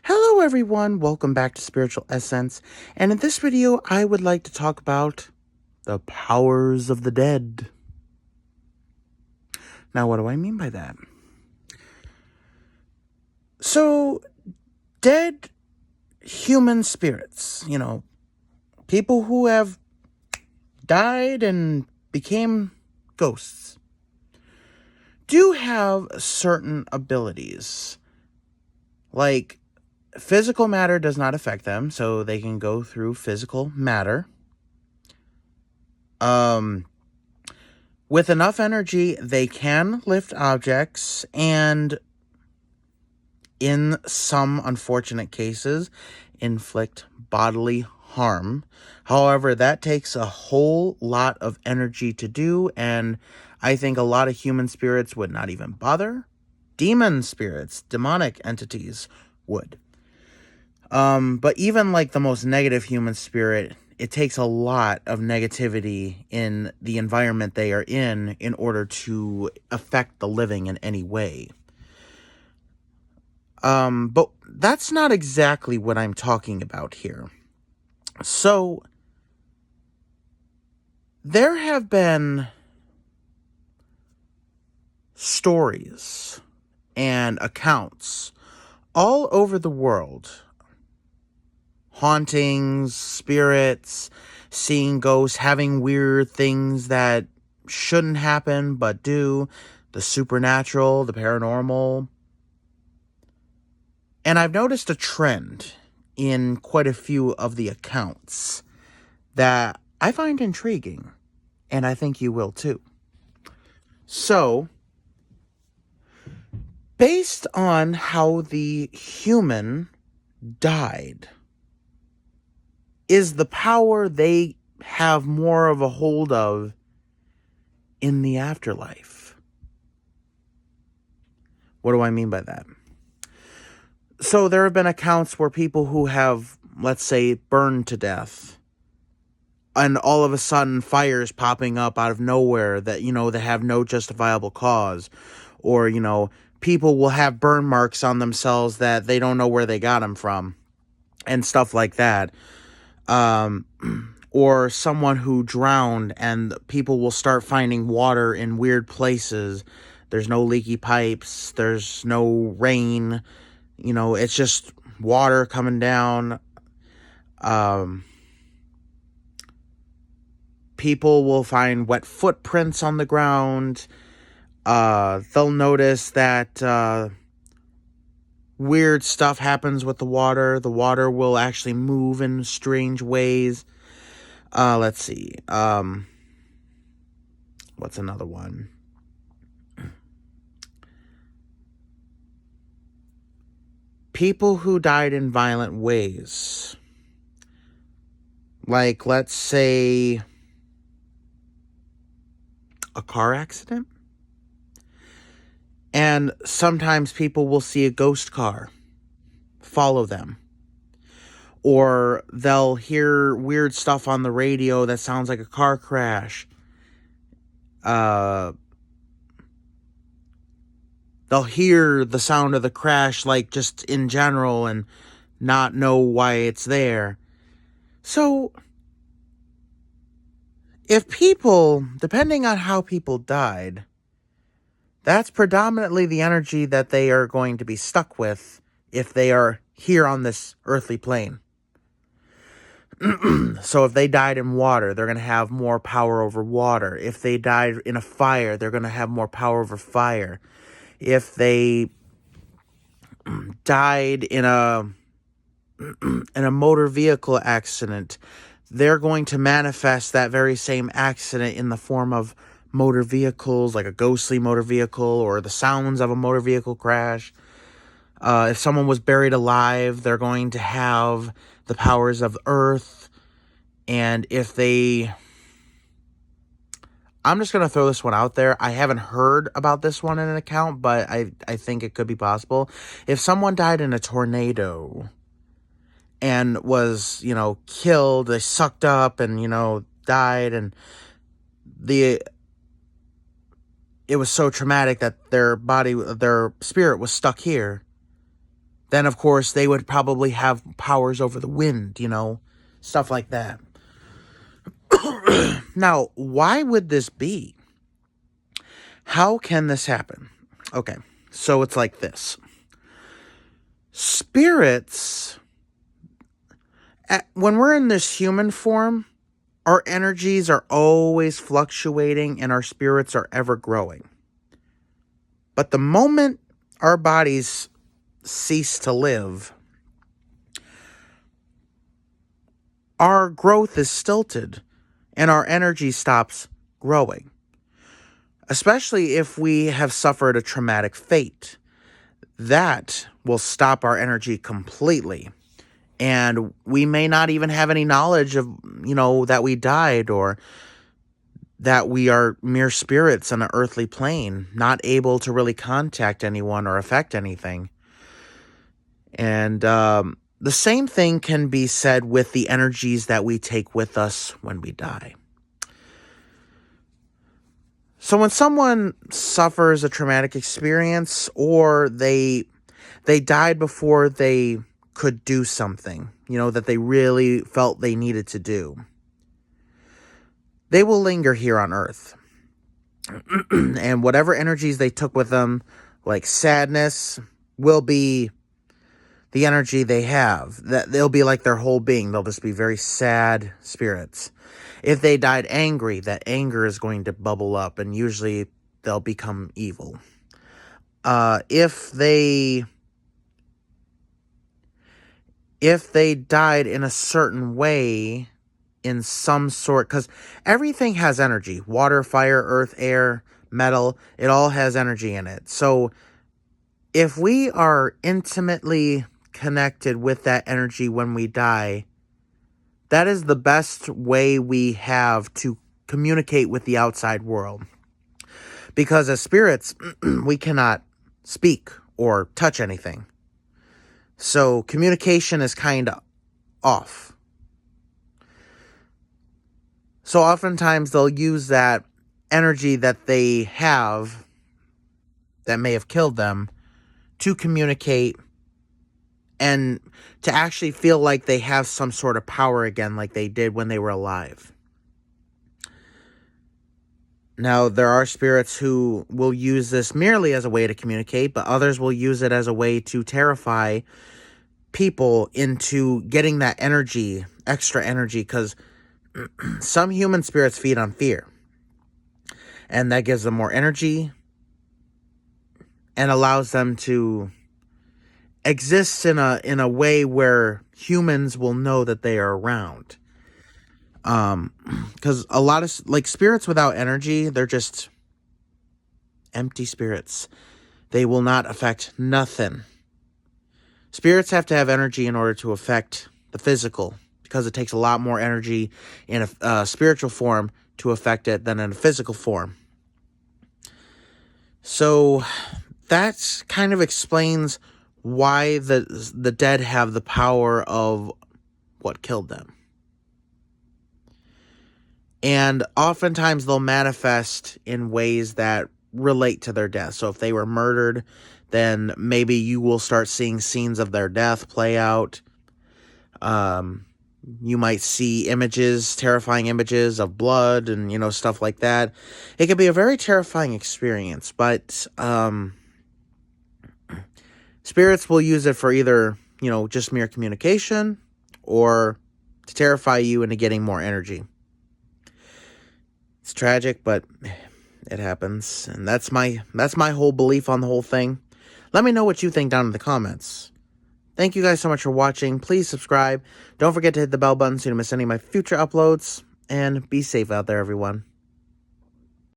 Hello everyone, welcome back to Spiritual Essence, and in this video I would like to talk about the powers of the dead. Now what do I mean by that? So, dead human spirits, people who have died and became ghosts, do have certain abilities. Like, physical matter does not affect them, so they can go through physical matter. With enough energy, they can lift objects, and in some unfortunate cases, inflict bodily harm. However, that takes a whole lot of energy to do, and I think a lot of human spirits would not even bother. Demon spirits, demonic entities would. But even like the most negative human spirit, it takes a lot of negativity in the environment they are in order to affect the living in any way. But that's not exactly what I'm talking about here. So, there have been stories and accounts all over the world. Hauntings, spirits, seeing ghosts, having weird things that shouldn't happen but do, the supernatural, the paranormal. And I've noticed a trend in quite a few of the accounts that I find intriguing, and I think you will too. So, based on how the human died, is the power they have more of a hold of in the afterlife. What do I mean by that? So there have been accounts where people who have, let's say, burned to death, and all of a sudden fires popping up out of nowhere that, they have no justifiable cause. Or, people will have burn marks on themselves that they don't know where they got them from. And stuff like that. Or someone who drowned and people will start finding water in weird places. There's no leaky pipes. There's no rain. It's just water coming down. People will find wet footprints on the ground. They'll notice that weird stuff happens with the water. The water will actually move in strange ways. Let's see. What's another one? People who died in violent ways. Like, let's say, a car accident. And sometimes people will see a ghost car follow them. Or they'll hear weird stuff on the radio that sounds like a car crash. They'll hear the sound of the crash, like, just in general, and not know why it's there. So, if people, depending on how people died, that's predominantly the energy that they are going to be stuck with if they are here on this earthly plane. So if they died in water, they're going to have more power over water. If they died in a fire, they're going to have more power over fire. If they died in a motor vehicle accident, they're going to manifest that very same accident in the form of motor vehicles, like a ghostly motor vehicle or the sounds of a motor vehicle crash. If someone was buried alive, they're going to have the powers of earth. And if they... I'm just going to throw this one out there. I haven't heard about this one in an account, but I think it could be possible. If someone died in a tornado and was, killed, they sucked up and, died, and it was so traumatic that their spirit was stuck here, then of course they would probably have powers over the wind, stuff like that. Now, why would this be? How can this happen? Okay, so it's like this. Spirits, when we're in this human form, our energies are always fluctuating and our spirits are ever growing. But the moment our bodies cease to live, our growth is stilted and our energy stops growing. Especially if we have suffered a traumatic fate. That will stop our energy completely. And we may not even have any knowledge of, that we died, or that we are mere spirits on an earthly plane, not able to really contact anyone or affect anything. And the same thing can be said with the energies that we take with us when we die. So when someone suffers a traumatic experience, or they died before they could do something, that they really felt they needed to do, they will linger here on Earth. And whatever energies they took with them, like sadness, will be the energy they have. That they'll be like their whole being. They'll just be very sad spirits. If they died angry, that anger is going to bubble up, and usually they'll become evil. If they died in a certain way, in some sort, because everything has energy. Water, fire, earth, air, metal, it all has energy in it. So if we are intimately connected with that energy when we die, that is the best way we have to communicate with the outside world. Because as spirits, we cannot speak or touch anything. So communication is kind of off. So oftentimes they'll use that energy that they have that may have killed them to communicate and to actually feel like they have some sort of power again, like they did when they were alive. Now, there are spirits who will use this merely as a way to communicate, but others will use it as a way to terrify people into getting that energy, extra energy, because some human spirits feed on fear. And that gives them more energy and allows them to exist in a way where humans will know that they are around. Because a lot of spirits without energy, they're just empty spirits. They will not affect nothing. Spirits have to have energy in order to affect the physical, because it takes a lot more energy in a spiritual form to affect it than in a physical form. So that kind of explains why the dead have the power of what killed them. And oftentimes they'll manifest in ways that relate to their death. So if they were murdered, then maybe you will start seeing scenes of their death play out. You might see images, terrifying images of blood and, stuff like that. It can be a very terrifying experience, but spirits will use it for either, just mere communication or to terrify you into getting more energy. It's tragic, but it happens. And that's my whole belief on the whole thing. Let me know what you think down in the comments. Thank you guys so much for watching. Please subscribe. Don't forget to hit the bell button so you don't miss any of my future uploads. And be safe out there, everyone.